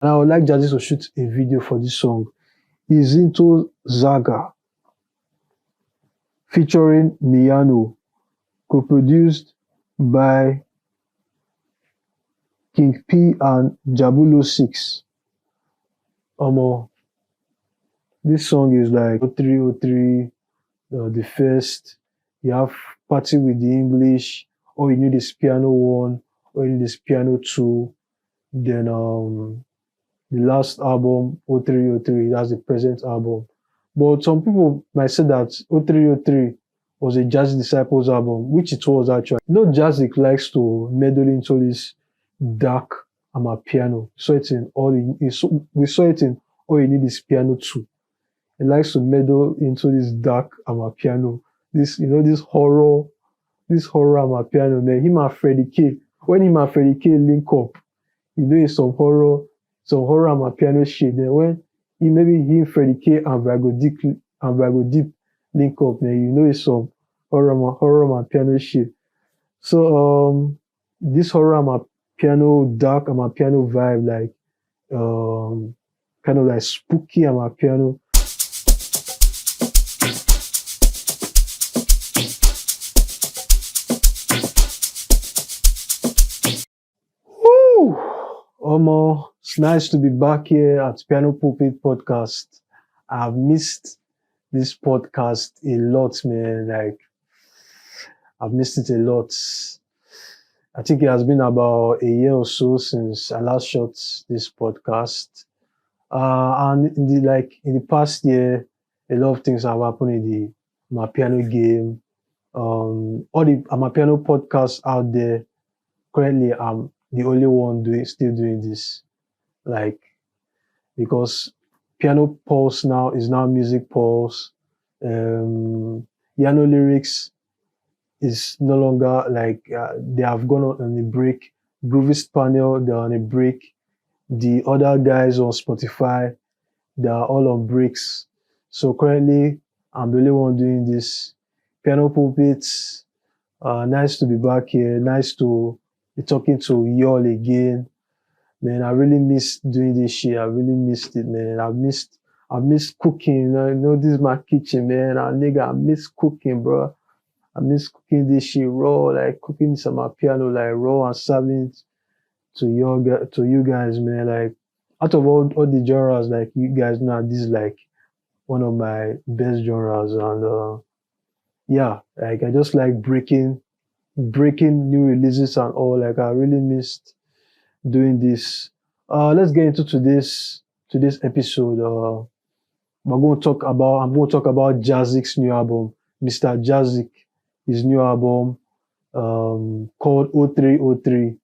And I would like Jazziq'S to shoot a video for this song. He's into Zaga, featuring Miano, co-produced by King P and Jabulo 6. This song is like 0303, the first. You have Party with the English, or you need this piano 1, or you need this piano 2. Then the last album, 0303, that's the present album. But some people might say that 0303 was a Jazzy Disciples album, which it was actually. You know, Jazziq likes to meddle into this dark amapiano. We saw it in All You Need Is Piano 2. He likes to meddle into this dark amapiano. This horror amapiano, man. Him and Freddyk. When him and Freddyk link up, it's some horror amapiano shit. Then when maybe him, Freddyk and vigrodeep link up, man, it's some horror amapiano shit. So this horror amapiano, dark amapiano vibe, like kind of like spooky amapiano. It's nice to be back here at Piano Pulpit Podcast. I've missed this podcast a lot, man. Like, I've missed it a lot. I think it has been about a year or so since I last shot this podcast. And in the past year, a lot of things have happened in the amapiano game. All the amapiano podcasts out there, currently I'm the only one still doing this, like, because Piano Pulse now is now Music Pulse. Piano Lyrics is no longer like they have gone on a break. Groovy's Panel, they're on a break. The other guys on Spotify, they are all on breaks. So currently, I'm the only one doing this. Piano Pulpits. Nice to be back here. Nice to be talking to y'all again. Man, I really missed doing this shit. I really missed it, man. I missed cooking. This is my kitchen, man. I miss cooking, bro. I miss cooking this shit raw, like cooking some amapiano, like raw, and serving it to you guys, man. Like, out of all the genres, like, you guys know, this is like one of my best genres. And yeah, like, I just like breaking new releases and all. Like, I really missed doing this. Let's get into today's episode. I'm going to talk about Jazziq'S new album, Mr. Jazziq, his new album called 0303.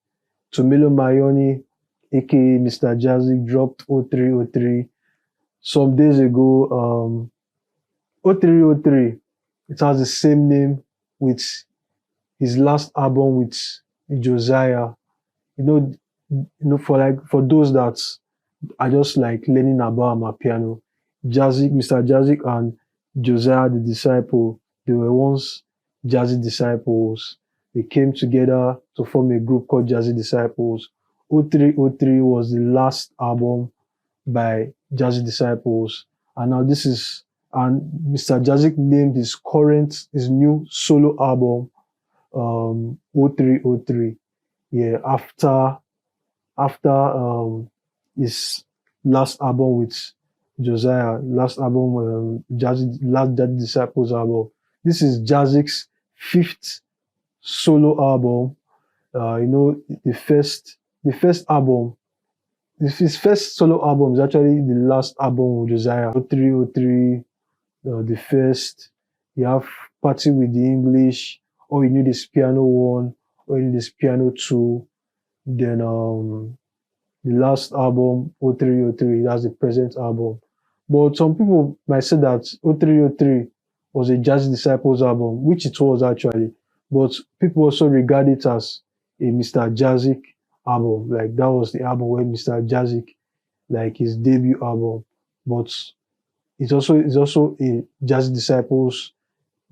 Tumelo Mayoni, aka Mr. Jazziq, dropped 0303 some days ago. 0303, it has the same name with his last album with Josiah. For those that are just like learning about amapiano, Mr. Jazziq and Josiah the Disciple, they were once Jazzy Disciples. They came together to form a group called Jazzy Disciples. 0303 was the last album by Jazzy Disciples. And now Mr. Jazziq named his new solo album 0303. Yeah, after his last album with Josiah, last Jazzy Disciples album. This is Jazziq'S 5th solo album. The first album, his first solo album is actually the last album with Josiah. 0303, the first. You have Party with the English, or you need this piano 1, or you need this piano 2. Then the last album, 0303, that's the present album. But some people might say that 0303 was a Jazzy Disciples album, which it was actually. But people also regard it as a Mr. Jazziq album. Like, that was the album where Mr. Jazziq, like, his debut album. But it's also a Jazzy Disciples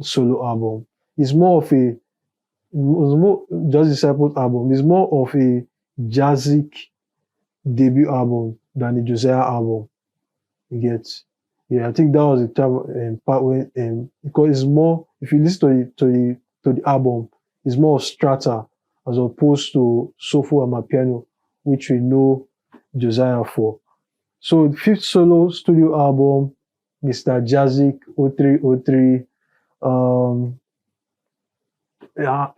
solo album. It's more Jazzy Disciples album. It's more of a Jazziq debut album than the Josiah album. You get, yeah. I think that was the time part when because it's more. If you listen to the album, it's more of strata as opposed to soulful amapiano, which we know Josiah for. So the fifth solo studio album, Mr. Jazziq 0303. Um, yeah,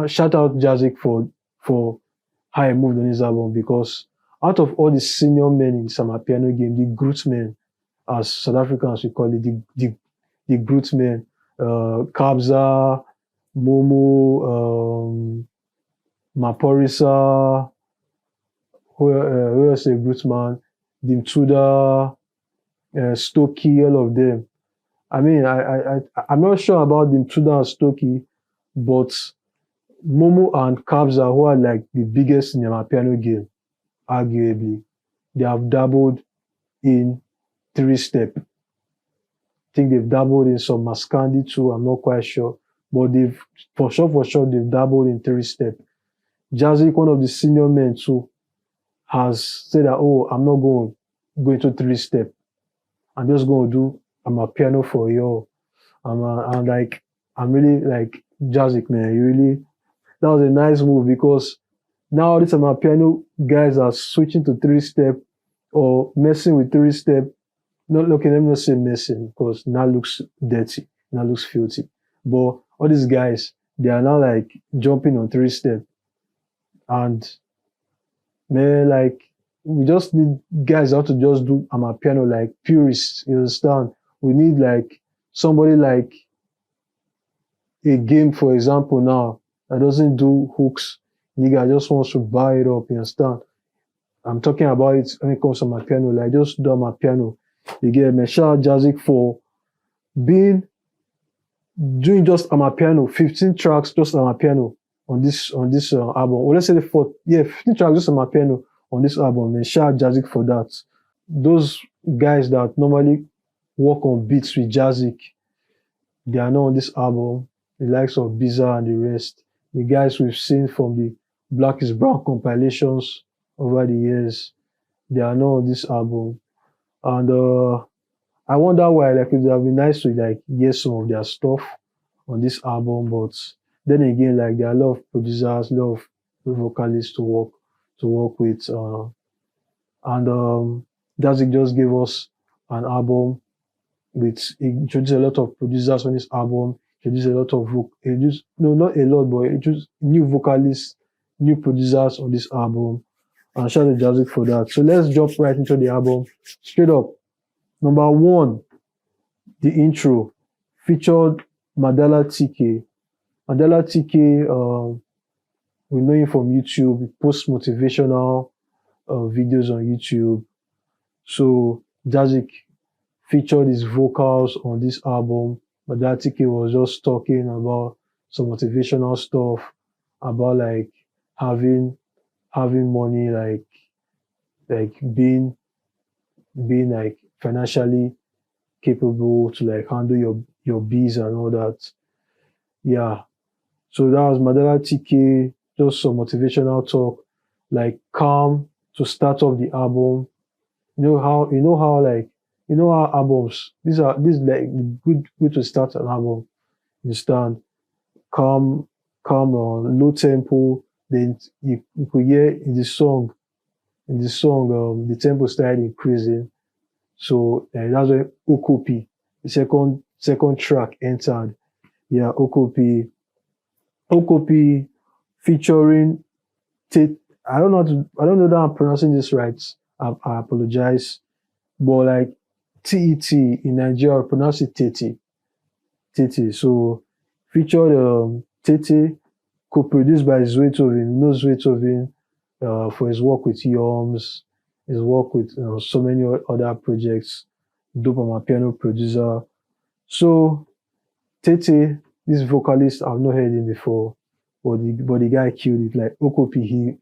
shout out Jazziq for how he moved on his album, because out of all the senior men in some piano game, the Groot men, as South Africans we call it, the Groot men, Kabza, Momo, Maphorisa, who else a Groot man, Dimtuda, Stokey, all of them. I mean, I'm not sure about Dimtuda and Stokey, but Momo and Kabza, who are like the biggest in the piano game, arguably, they have dabbled in three-step. I think they've dabbled in some Maskandi too, I'm not quite sure. But they've, for sure, they've dabbled in three-step. Jazziq, one of the senior men too, has said that, oh, I'm not going to go into three-step. I'm just going to do amapiano for you. I'm like, I'm really like, Jazziq, man, you really, that was a nice move, because now these amapiano guys are switching to three-step or messing with three-step. Not looking, let me not say messing, because now looks dirty, now looks filthy. But all these guys, they are now like jumping on three-step. And man, like, we just need guys how to just do amapiano like purists, you understand? We need like somebody like a game, for example, now that doesn't do hooks. Nigga just wants to buy it up, you understand? I'm talking about it when it comes to amapiano, like just do amapiano. You get me? Shout out Jazziq for doing just amapiano, 15 tracks just amapiano on this album. Or let's say 15 tracks just amapiano on this album. And shout out Jazziq for that. Those guys that normally work on beats with Jazziq, they are not on this album. The likes of Biza and the rest. The guys we've seen from the Black is Brown compilations over the years, they are not on this album. And I wonder why, like, it would have been nice to like hear some of their stuff on this album, but then again, like, there are a lot of producers, a lot of vocalists to work with, and Jazziq just gave us an album with, he introduced a lot of producers on this album, introduced a lot of not a lot, but introduced new vocalists, new producers on this album, and shout out to Jazziq for that. So let's jump right into the album, straight up. Number one, the intro featured Madala TK. Madala TK, we know him from YouTube. He posts motivational videos on YouTube. So Jazziq featured his vocals on this album. Madala TK was just talking about some motivational stuff, about like having money, like being like financially capable to like handle your bills and all that. Yeah. So that was Madala TK, just some motivational talk, like calm to start off the album. You know how albums, this is like good to start an album. You understand? Calm on low tempo, then you could hear in the song, the tempo started increasing. So that's when Okopi, the second track entered. Yeah, Okopi featuring I don't know that I'm pronouncing this right. I apologize. But like TET in Nigeria, pronounce it Tete. Tete. So featured Tete, co-produced by Zwetovin. You know Zwetovin for his work with Yoms, his work with so many other projects. Dope amapiano producer. So Tete, this vocalist, I've not heard him before, but the guy killed it. Like Okopi,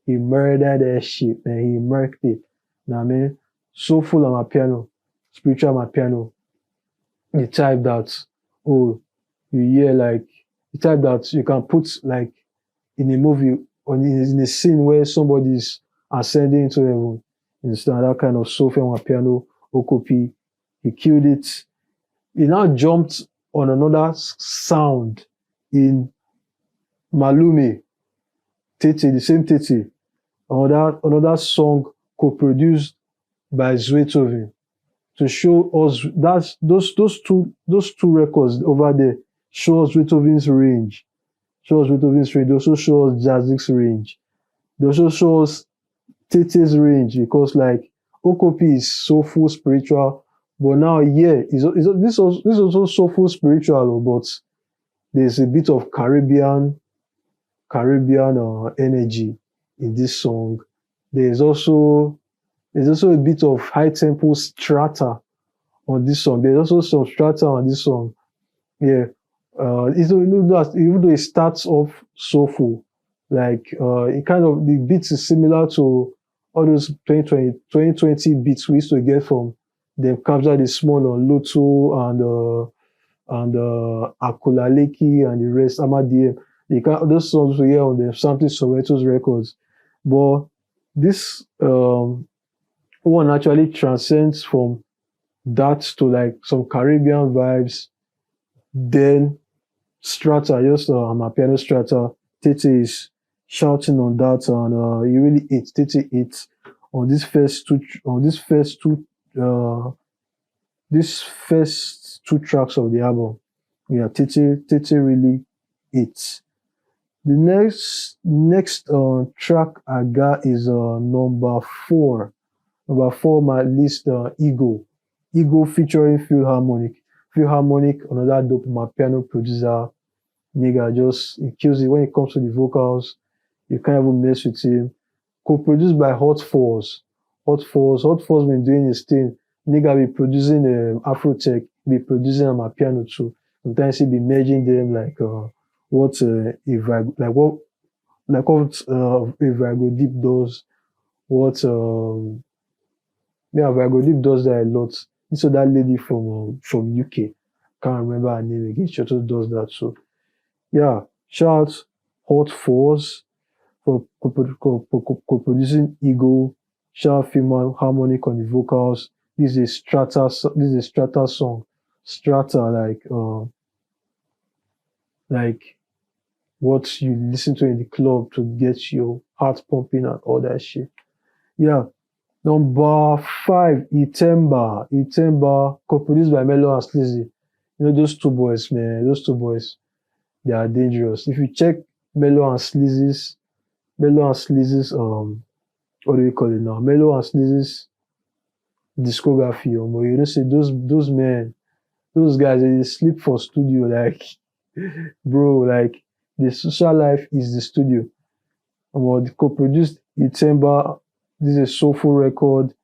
he murdered that shit, man. He murked it. Now, man, soulful amapiano, spiritual amapiano. The type that, oh, you hear like, the type that you can put like in a movie or in a scene where somebody is ascending into heaven. You understand? That kind of soulful amapiano, okopi. He killed it. He now jumped on another sound in Malume, Tete, the same Tete. Another song co-produced by Beethoven, to show us that those two records over there show us Beethoven's range. They also show us Jazziq'S range. They also show us Tete's range, because like Okopi is soulful spiritual, but now this also soulful spiritual, but there's a bit of Caribbean energy in this song. There's also a bit of high tempo strata on this song. There's also some strata on this song. Yeah. Even though it starts off soulful, like it kind of, the beats is similar to all those 2020 beats we used to get from the kabzadesmall on Loto and Akulaleki and the rest, Amadiem. Those songs we hear on the Something Soweto's records. But this one actually transcends from that to like some Caribbean vibes. Then strata, just amapiano strata. Tete is shouting on that, and he really ate. Tete ate on these first two tracks of the album. Yeah, Tete really ate. The next track I got is number 4. Number 4 on my list, Ego. Ego featuring Philharmonic. Philharmonic, another dope amapiano producer. Nigga, he kills it when it comes to the vocals. You can't even mess with him. Co-produced by Hot Force. Hot Force been doing his thing. Nigga be producing Afrotech, be producing amapiano too. Sometimes he be merging them like what a vigrodeep does. What vigrodeep does that a lot. So that lady from UK, can't remember her name again. She also does that. So yeah, shout out Hot Force for co-producing Ego. Shout out Female Harmonic on the vocals. This is a strata song. Strata, like what you listen to in the club to get your heart pumping and all that shit. Yeah. Number 5, Itemba, co-produced by mellow&sleazy. You know those two boys, man. Those two boys, they are dangerous. If you check mellow&sleazy's what do you call it now? mellow&sleazy's discography, you know, say those men, those guys, they sleep for studio, like bro, like the social life is the studio. The co-produced Itemba. This is a soulful record.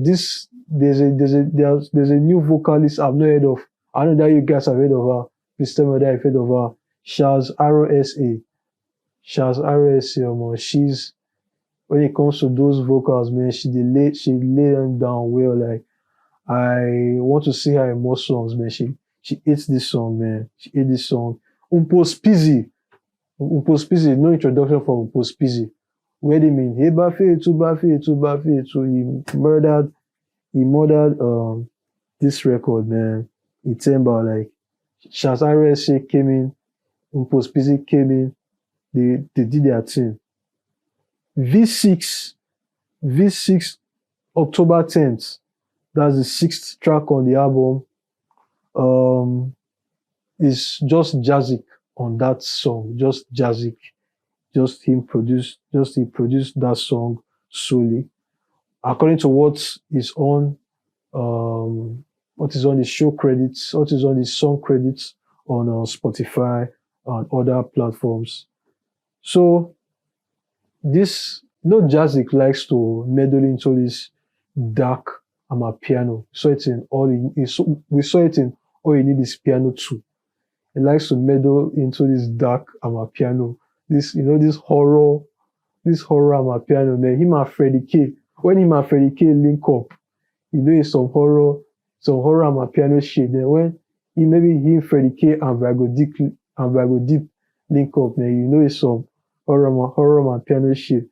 This there's a new vocalist I've not heard of. I know that you guys have heard of her. Please tell me that you've heard of her. Shazziq'S. She's, when it comes to those vocals, man, she laid them down well. Like, I want to see her in more songs, man. She hates this song, man. She hates this song. Umpospizi, no introduction for Umpospizi. Where they mean, hey, Buffy, he murdered this record, man. Itemba, like, Shazziq'S came in, Umpospizi came in, they did their thing. V6, October 10th, that's the 6th track on the album. Is just Jazziq on that song, just Jazziq. He produced that song solely. According to what is on the show credits, what is on the song credits on Spotify and other platforms. So this, Jazziq likes to meddle into this dark amapiano. We saw it in All You Need Is Piano 2. He likes to meddle into this dark amapiano. This horror amapiano, man. Him and freddyk. When him and freddyk link up, it's some horror amapiano shit. Then when freddyk and vigrodeep link up, man, it's some horror amapiano shit.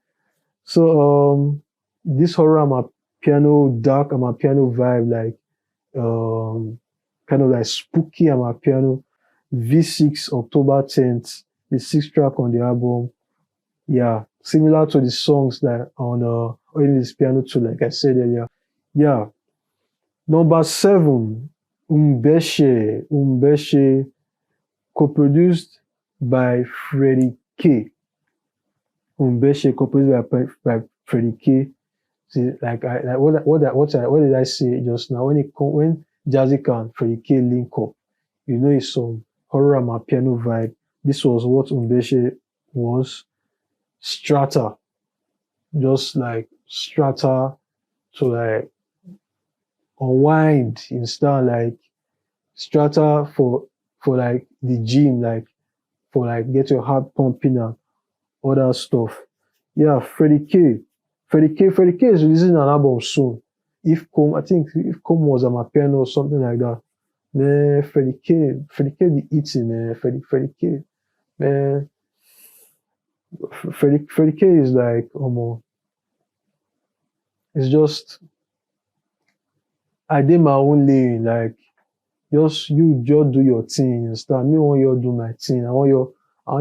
So this horror amapiano, dark amapiano vibe, like kind of like spooky amapiano. V6 October 10th, the sixth track on the album. Yeah, similar to the songs that on in this piano too, like I said earlier. Yeah. Number 7, Umbeshe. Umbeshe, co-produced by freddyk. Umbeshe, co-produced by freddyk. See, like what did I say just now? When Jazziq and freddyk link up, you know it's some horror piano vibe. This was what Umbeshe was. Strata, just like strata to like unwind instead like strata for like the gym, like for like get your heart pumping and other stuff. Yeah, freddyk is releasing an album soon. I think if Com was on my piano or something like that. Man, freddyk be eating, man. Freddyk, man. Freddyk is like, it's just, I did my own lane, like, you just do your thing, you understand? Me want you do my thing. I want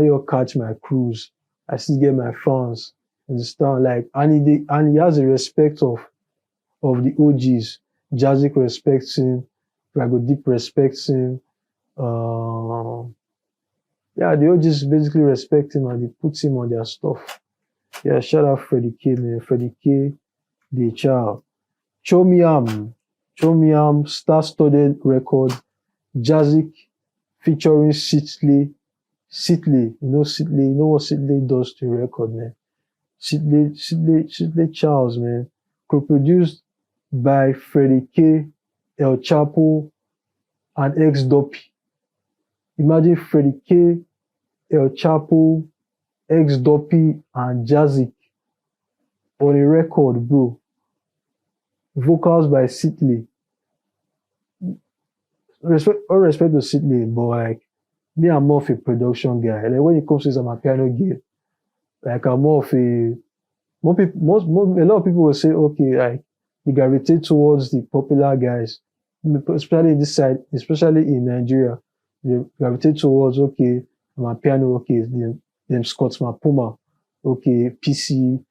you catch my cruise. I still get my fans, you understand? Like, and he has the respect of the OGs. Jazziq respects him, vigrodeep respects him. Uh, yeah, the OGs basically respect him and they put him on their stuff. Yeah, shout out freddyk, man. Freddyk, the child. Chomiam, star-studded record. Jazziq featuring Sitley, you know what Sitley does to record, man. Sitley Charles, man. Co-produced by freddyk, alxapo, and X-Doppy. Imagine freddyk, alxapo, X-Doppy, and Jazziq on a record, bro. Vocals by Sitley. All respect to Sitley, but like me, I'm more of a production guy. Like when it comes to my piano game, like I'm more of a a lot of people will say, okay, like they gravitate towards the popular guys, especially this side, especially in Nigeria. They gravitate towards, okay, my piano, okay, them scottsmaphuma, okay, PC,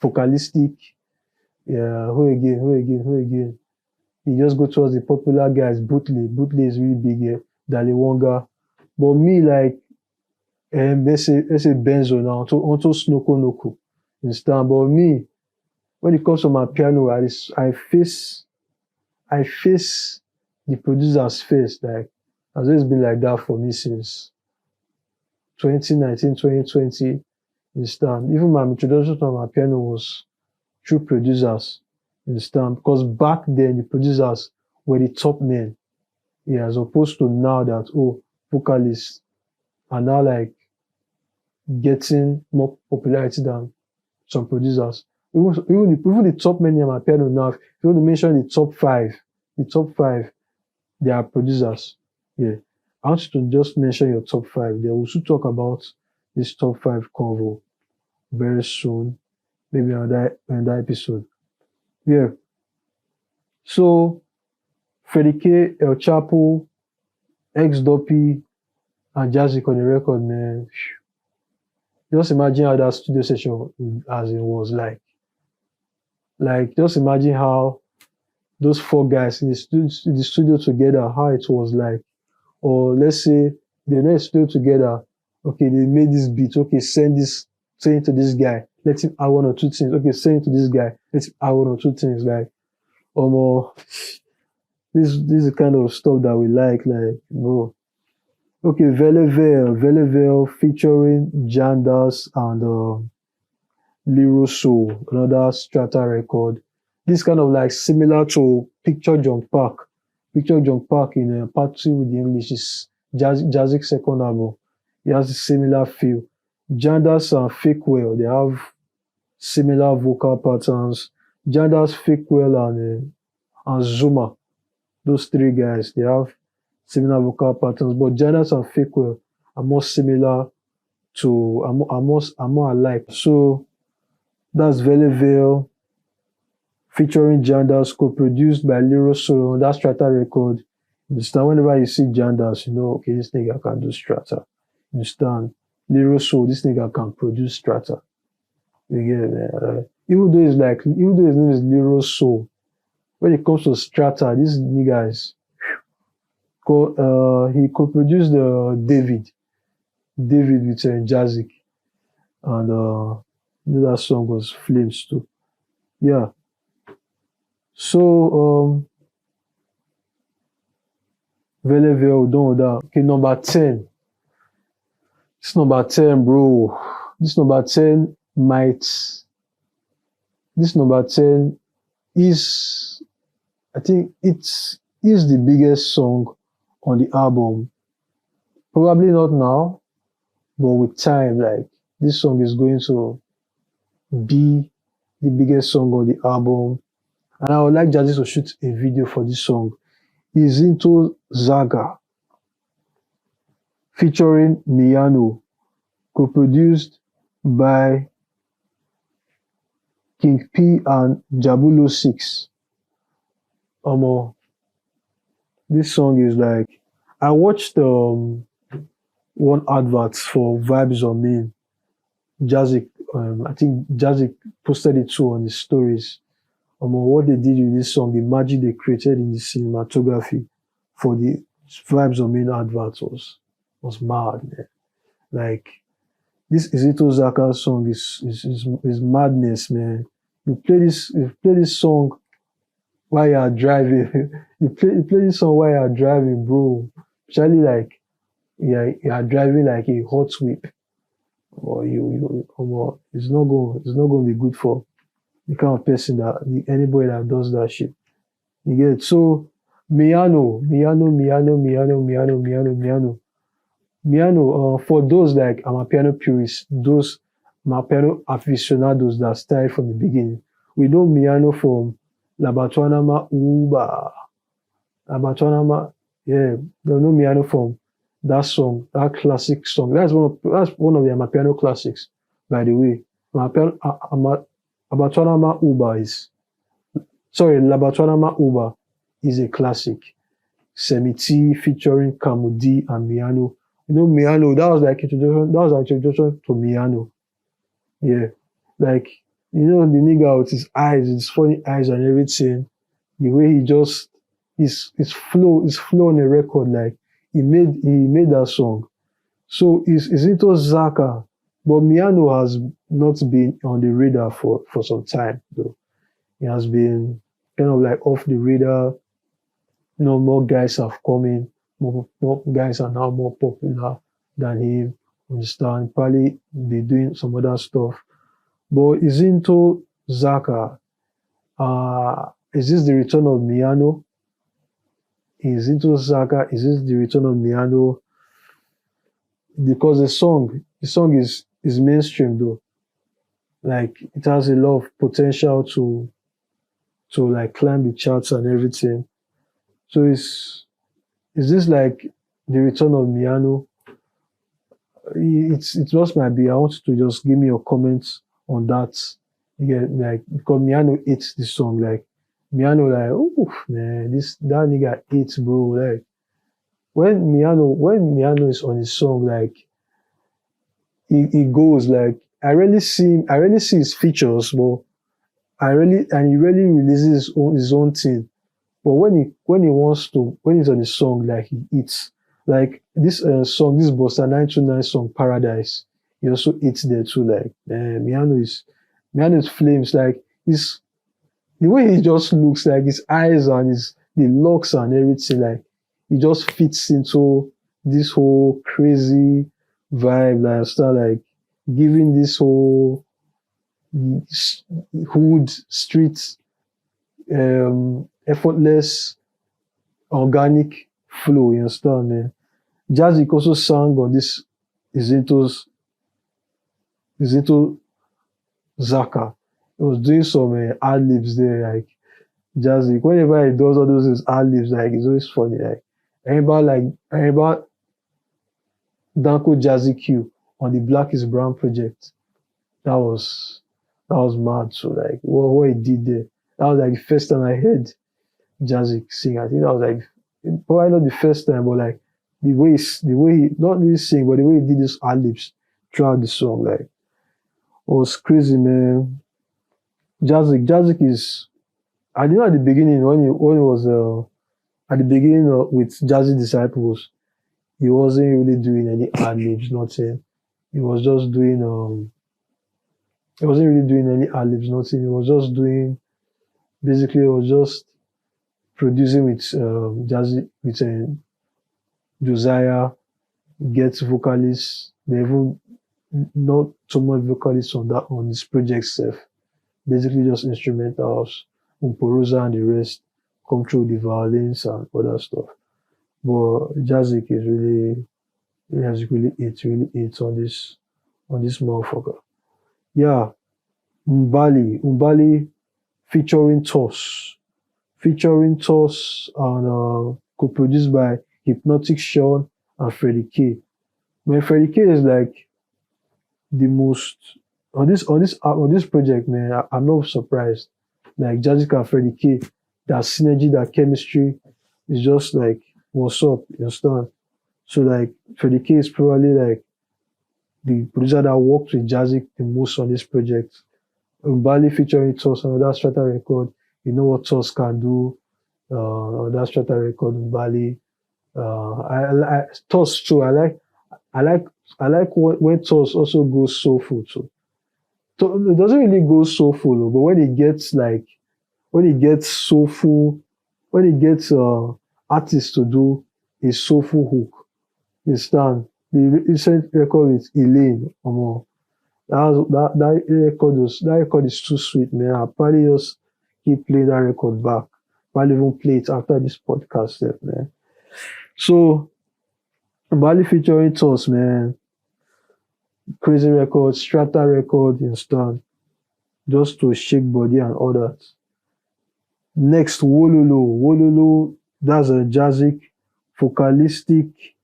focalistic, yeah, who again? You just go towards the popular guys, boohle. Boohle is really big here. Daliwanga. But me, like, let's say Benzo now, onto Snoko Noko. You understand? But me, when it comes to my piano, I face the producers first. Like, has always been like that for me since 2019, 2020. You understand? Even my introduction to my piano was through producers. You understand? Because back then, the producers were the top men. Yeah, as opposed to now that, vocalists are now like getting more popularity than some producers. Even the top men in my piano now, if you want to mention the top five, they are producers. Yeah. I want you to just mention your top five. They will also talk about this top five convo very soon, maybe another episode. Yeah. So freddyk, alxapo, X-Doppy, and Jazziq on the record, man. Just imagine how that studio session as it was like. Like, just imagine how those four guys in the studio together, how it was like. Or let's say they're not in the studio together. Okay, they made this beat. Okay, send it to this guy. Let him add one or two things. Okay, send it to this guy. Let him add one or two things. Like, this is the kind of stuff that we like, bro. Okay, Velevel featuring Jandas and Liroso, another strata record. This kind of like similar to Picture Junk Park. Picture Junk Park in part 2 with the English is Jazziq's second album. It has a similar feel. Jandas and Fakewell, they have similar vocal patterns. Jandas, Fakewell, and Zuma, those three guys, they have similar vocal patterns, but Jandas and Fakewell are more similar to Amo alike. So that's Velevale featuring Jandals, co-produced by Lero Solo on that Strata record. You understand? Whenever you see Jandals, you know, okay, this nigga can do Strata. You understand? Lero Solo, this nigga can produce Strata. You get it, man. Even though his name is Lero Solo, when it comes to Strata, this nigga is he co-produced David with Jazziq, and that song was Flames too. Yeah. So Velevale, done with that. Okay, number 10. This number 10, bro. This number 10 is, I think it is the biggest song on the album. Probably not now, but with time, like, this song is going to be the biggest song on the album. And I would like Jazziq'S to shoot a video for this song. It's into Zaga, featuring Miano, co-produced by King P and Jabulo 6. This song is like, I watched one advert for Vibes on Me. Jazziq, I think Jazziq posted it too on his stories. What they did with this song, the magic they created in the cinematography for the Vibes on Me advert was mad, man. Like, this Izito Zaka song is madness, man. You play this song while you are driving. you play this song while you are driving, bro. Especially like you are driving like a hot whip, or it's not going to be good for the kind of person anybody that does that shit. You get it? So Miano, for those like amapiano purists, those amapiano aficionados that started from the beginning, we know Miano from Labatwanama Uba. Yeah, they know Miano from that song, that classic song. That's one of the amapiano classics, by the way. Labatwanama Uba is a classic. Semiti featuring Kamudi and Miano. You know, Miano, that was like introduction to Miano. Yeah. Like, you know, the nigga with his eyes, his funny eyes and everything, the way he just, his flow on a record, like, he made that song. So it's into Zaka, but Miano has not been on the radar for some time, though. He has been kind of like off the radar. You know, more guys have come in, more guys are now more popular than him. Understand? Probably be doing some other stuff. But is into Zaka. Is this the return of Miano? Is into Zaka? Is this the return of Miano? Because the song is mainstream though. Like, it has a lot of potential to like climb the charts and everything. So is this like the return of Miano? It just might be. I want you to just give me your comments on that. Again, like, because Miano hates this song. Like, Miano, like, oh man, that nigga hates, bro. Like, when Miano is on his song, like, he goes like, I rarely see his features, but he really releases his own thing. But when he's on the song, like, he eats. Like, this song, this Bossa 929 song, Paradise, he also eats there too. Like, Miano is flames. Like, the way he just looks, like, his eyes and the locks and everything, like, he just fits into this whole crazy vibe, like, start like giving this whole hood street effortless organic flow. You understand, man? Jazziq also sang on this Izito Zaka. He was doing some ad-libs there, like, Jazziq. Whenever he does all those ad-libs, like, it's always funny. Like, I remember Danko Jazziq, on the Black is Brown project. That was mad. So like what he did there. That was like the first time I heard Jazziq sing. I think that was like probably not the first time, but like the way he not really sing, but the way he did his ad-libs throughout the song, like it was crazy, man. Jazziq is, I know at the beginning when he was at the beginning with Jazzy Disciples, he wasn't really doing any ad-libs, nothing. He was just doing he wasn't really doing any ad-libs, nothing. He was just doing, basically he was just producing with Jazzy, with Josiah, gets vocalists. They even not so much vocalists on this project itself. Basically just instrumentals, Umporosa and the rest come through the violins and other stuff. But Jazziq is really it on this motherfucker. Yeah, Umbali featuring Toss and co-produced by Hypnotic Sean and freddyk. Man, freddyk is like the most on this project, man. I'm not surprised. Like Jazziq and freddyk, that synergy, that chemistry is just like what's up, you understand? So like freddyk is probably like the producer that worked with Jazziq the most on this project. Umbali featuring Toss on that Strata record. You know what Toss can do on that Strata record, Umbali. I Toss too. I like when Toss also goes soulful too. So it doesn't really go soulful, but when it gets soulful, when it gets artists to do a soulful hook, you understand? The recent record with Elaine, that record is too sweet, man. I'll probably just keep playing that record back. Probably even play it after this podcast, man. So Bali featuring Toss, man. Crazy record, Strata record, you understand? Just to shake body and all that. Next, Wololo, that's a Jazziq, focalistic,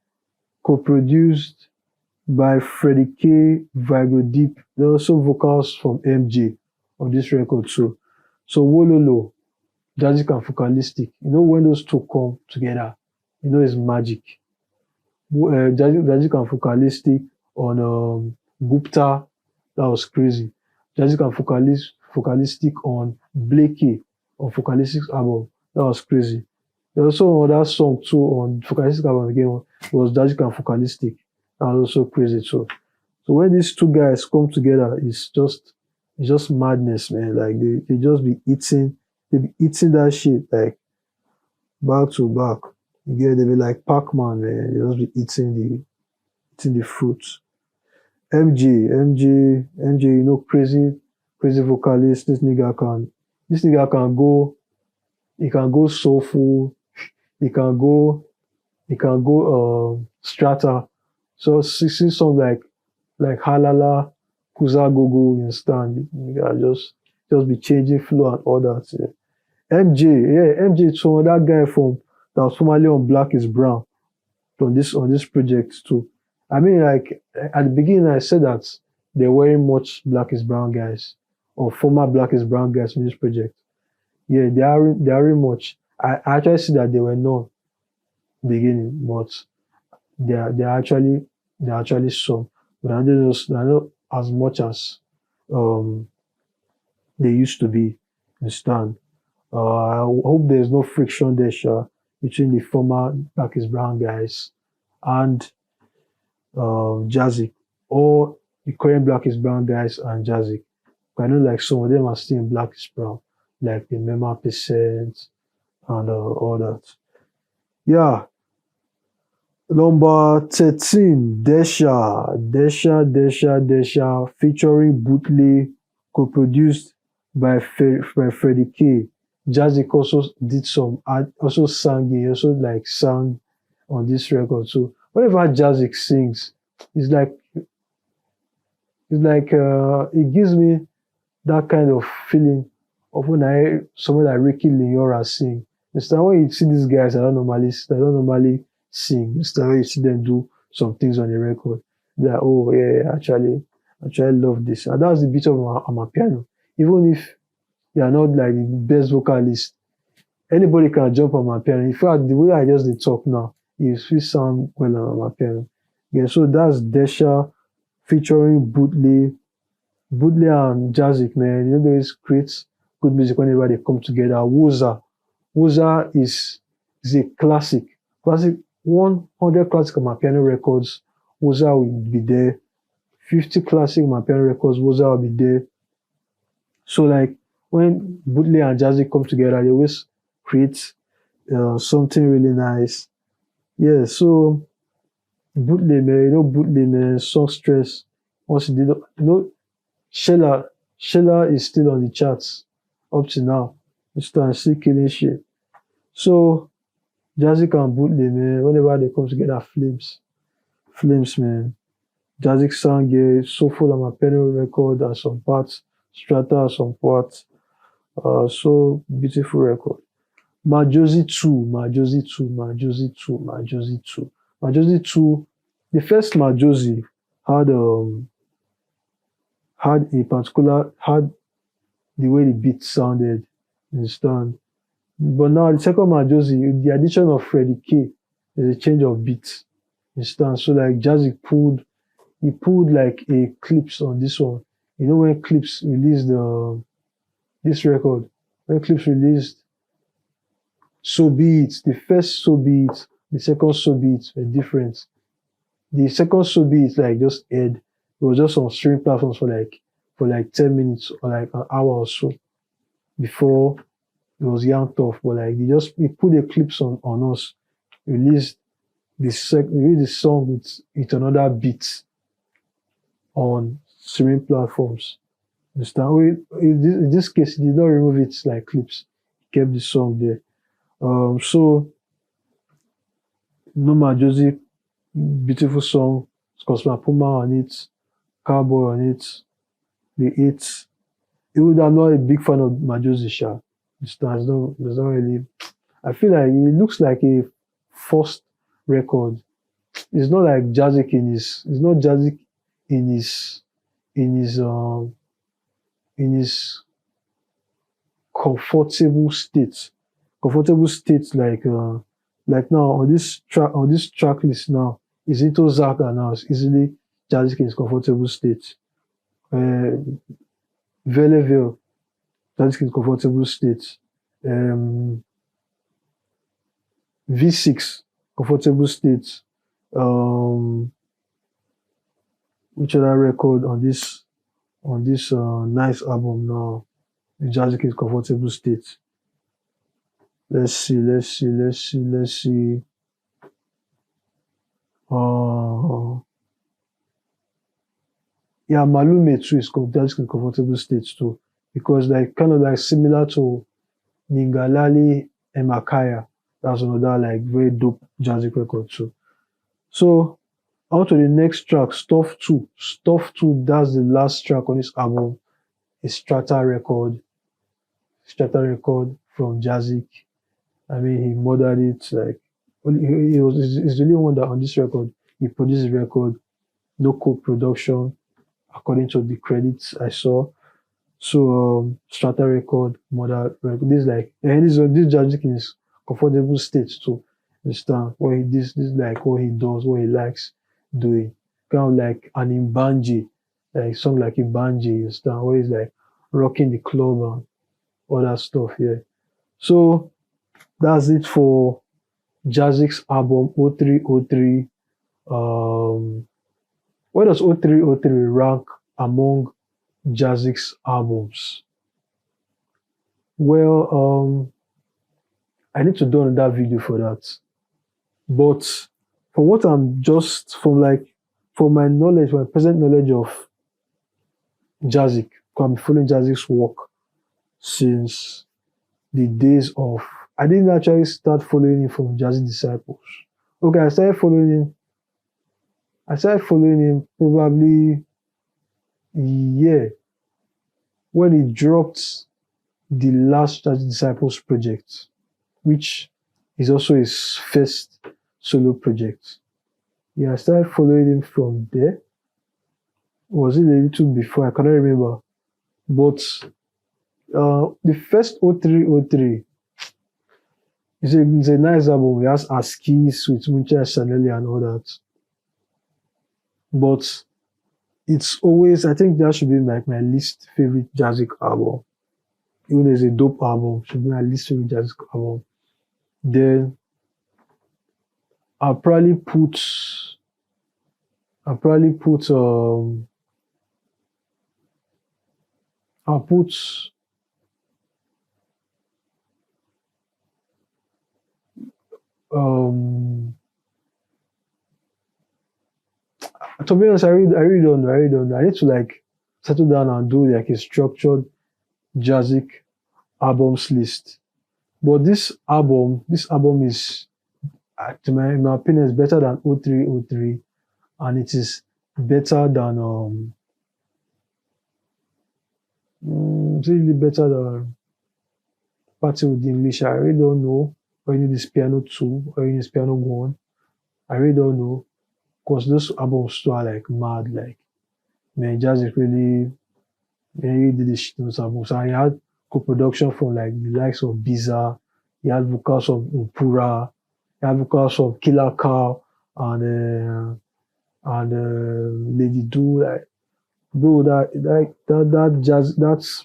co-produced by freddyk, vigrodeep. There are also vocals from MJ on this record too. So Wololo, Jazziq and focalistic. You know when those two come together, you know it's magic. Jazziq and focalistic on Gupta, that was crazy. Jazziq and focalistic on Blakey on Focalistic's album, that was crazy. There's also another song too on Focalistic album again, it was Jazziq and focalistic. That was also crazy too. So when these two guys come together, it's just madness, man. Like they just be eating that shit like back to back. Yeah, they be like Pac-Man, man. They just be eating the fruits. MJ, you know, crazy vocalist. This nigga can go. He can go soulful. He can go strata. So 60 songs like Halala, Kuza Gogo, you understand? Nigga just be changing flow and all that. Yeah. MJ, so that guy that was formerly on Black is Brown on this project too. I mean, like at the beginning, I said that there weren't much Black is Brown guys or former Black is Brown guys in this project. Yeah, there aren't much. I actually see that there were none beginning, but there are actually some, but they're not as much as they used to be. You understand? I hope there's no friction there, between the former Black is Brown guys and Jazziq, or the current Black is Brown guys and Jazziq. I know like some of them are still in Black is Brown, like the Mema Percent and all that. Yeah. Number 13, Desha, featuring boohle, co-produced by freddyk. Jazziq also did also sang on this record. So whenever Jazziq sings, it's like it gives me that kind of feeling of when I hear someone like Ricky Leora sing. It's like when you see these guys, I don't normally sing. It's like when you see them do some things on the record. Like, oh yeah, actually love this. And that's the beauty of amapiano. Even if you are not like the best vocalist, anybody can jump on amapiano. In fact, the way I just dey talk now, you still sound well on amapiano. Yeah, so that's Desha featuring boohle and Jazziq, man. You know, they always create good music whenever they come together. Woza is a classic 100 classic amapiano records. Woza will be there. 50 classic amapiano records. Woza will be there. So like when boohle and Jazziq come together, they always create something really nice. Yeah, so boohle, man, you know boohle, man, songstress. Once you did, you know, Shella is still on the charts up to now. Mr. still killing shit. So Jazziq and boohle, man, whenever they come together, flames, man. Jazziq sang a soulful amapiano record and some parts, strata and some parts. So beautiful record. Majozi 2, Majozi 2, Majozi 2, Majozi 2. Majozi 2, the first Majozi had had the way the beat sounded, you understand? But now the second Majozi, the addition of freddyk, there's a change of beat, you understand? So like Jazziq pulled like a clips on this one. You know when Clips released this record, when Clips released So Be It, the first So Be It, the second So Be It were different. The second So Be It like just aired. It was just on streaming platforms for like 10 minutes or like an hour or so before it was yanked off. But like they put the clips on us, released the song with another beat on streaming platforms. Understand? In this case, he did not remove it like clips. He kept the song there. So Majozi, beautiful song, scottsmaphuma on it, cowboii on it, the hits. Even though I'm not a big fan of Majozi Sha, there's not really. I feel like it looks like a first record. It's not like Jazziq it's not Jazziq in his comfortable state. Comfortable state like now on this track list now is into Zaka now. It's easily Jazziq in his comfortable state. Veleville, Jazziq in his comfortable state. V6, comfortable state. Which other record on this nice album now? Jazziq in his comfortable state. Let's see. Yeah, Malume too is Jazziq in comfortable state too, because like kind of like similar to Ningalali and Makaya. That's another like very dope Jazziq record too. So on to the next track, Stuff 2. Stuff 2, that's the last track on this album. A strata record from Jazziq. I mean, he murdered it. Like, he's the only one that on this record, he produced the record, no co-production, according to the credits I saw. So, strata record, murder record. This like, and this Jazziq in his comfortable state too. Understand? This like what he does, what he likes doing. Kind of like an Imbanji, like song like Imbanji, you understand? Where he's like rocking the club and all that stuff, yeah. So, that's it for Jazziq's album 0303. Where does 0303 rank among Jazziq's albums? Well, I need to do another video for that. But from what from my knowledge, my present knowledge of Jazziq, because I'm following Jazziq's work since the days of. I didn't actually start following him from Jazzy Disciples. Okay, I started following him probably when he dropped the last Jazzy Disciples project, which is also his first solo project. Yeah, I started following him from there. Was it a little before? I cannot remember. But the first 0303 it's a nice album. It has Askis with Muncha Chanel and all that. But it's always, I think that should be like my least favorite Jazziq album. Even though it's a dope album, should be my least favorite Jazziq album. Then I'll probably put I'll probably put I'll put um to be honest, I really don't know. I really don't know. I need to like settle down and do like a structured Jazziq albums list. But this album is, in my opinion, is better than 0303, and it is better than it's really better than Party with the English. I really don't know. Or you need this piano 2, or you need this piano 1. I really don't know. Because those albums too are like mad. Like, man, Jazziq really did this shit on those albums. And he had co-production from like the likes of Biza. He had vocals of Upura. He had vocals of Killer Cow and Lady Do. Like, bro, that jazz, that's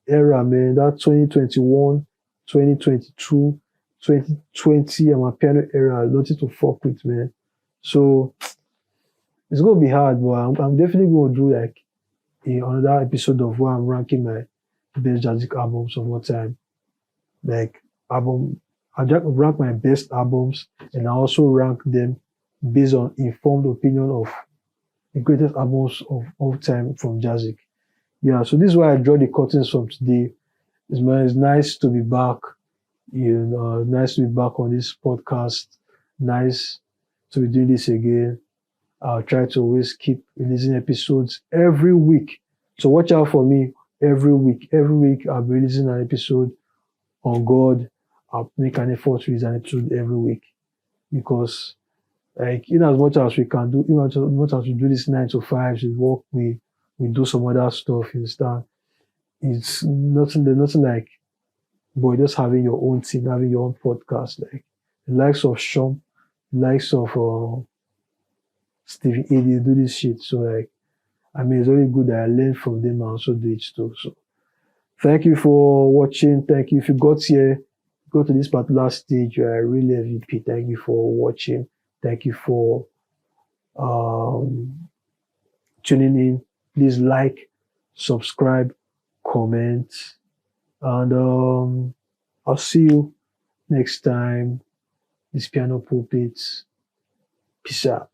era, man, that 2021, 2022, 2020 amapiano era, nothing to fuck with, man. So it's gonna be hard, but I'm definitely gonna do like another episode of where I'm ranking my best Jazziq albums of all time. Like album, I just rank my best albums, and I also rank them based on informed opinion of the greatest albums of all time from Jazziq. Yeah, so this is why I draw the curtains from today. It's nice to be back. Nice to be back on this podcast. Nice to be doing this again. I'll try to always keep releasing episodes every week. So watch out for me every week. Every week I'll be releasing an episode on God. I'll make an effort to release an episode every week because, like, in as much as we can do, in as much as we do this 9 to 5, we work, we do some other stuff. You understand? It's nothing. There's nothing like, boy, just having your own team, having your own podcast. Like the likes of Sean, the likes of Stevie A, they do this shit. So like, I mean, it's really good that I learn from them and also do it too. So thank you for watching. Thank you. If you got here, got to this particular stage, you're a real MVP. Thank you for watching. Thank you for tuning in. Please like, subscribe, comment, and I'll see you next time. This piano pulpit. Peace out.